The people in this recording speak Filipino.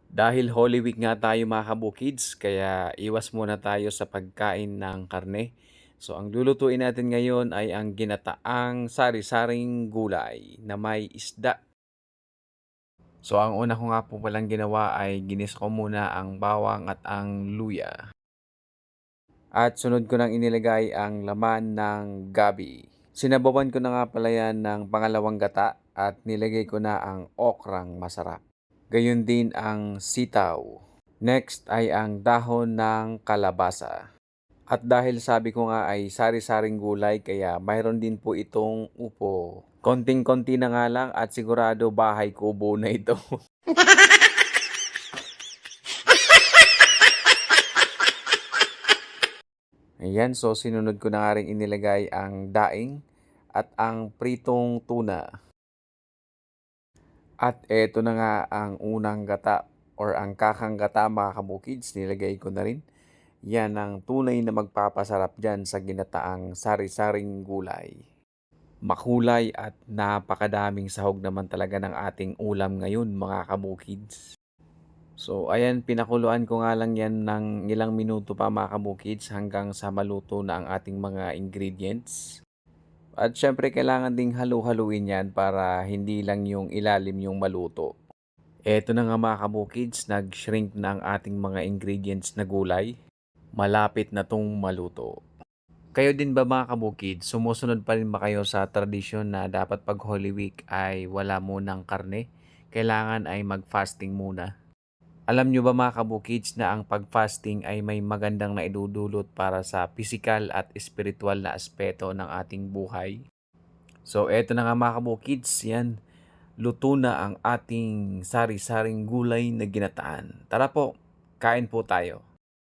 Dahil Holy Week nga tayo mga kabukids, kaya iwas muna tayo sa pagkain ng karne. So ang lulutuin natin ngayon ay ang ginataang sari-saring gulay na may isda. So ang una ko nga po palang ginawa ay ginis ko muna ang bawang at ang luya. At sunod ko nang inilagay ang laman ng gabi. Sinabawan ko na nga pala yan ng pangalawang gata at nilagay ko na ang okrang masarap. Gayon din ang sitaw. Next ay ang dahon ng kalabasa. At dahil sabi ko nga ay sari-saring gulay kaya mayroon din po itong upo. Konting-konti na nga lang at sigurado bahay kubo na ito. Ayan, so sinunod ko na nga rin inilagay ang daing at ang pritong tuna. At eto na nga ang unang gata or ang kakang gata mga kabukids, nilagay ko na rin. Yan ang tunay na magpapasarap dyan sa ginataang sari-saring gulay. Makulay at napakadaming sahog naman talaga ng ating ulam ngayon mga kabukids. So ayan, pinakuluan ko nga lang yan ng ilang minuto pa mga kabukids hanggang sa maluto na ang ating mga ingredients. At syempre kailangan ding halu-haluin yan para hindi lang yung ilalim yung maluto. Eto na nga mga kabukids, nag-shrink na ang ating mga ingredients na gulay. Malapit na tong maluto. Kayo din ba mga kabukid, sumusunod pa rin ba kayo sa tradisyon na dapat pag Holy Week ay wala munang karne? Kailangan ay mag-fasting muna. Alam nyo ba mga kabukids na ang pag-fasting ay may magandang naidudulot para sa physical at spiritual na aspeto ng ating buhay? So eto na nga mga kabukids, yan. Luto na ang ating sari-saring gulay na ginataan. Tara po, kain po tayo.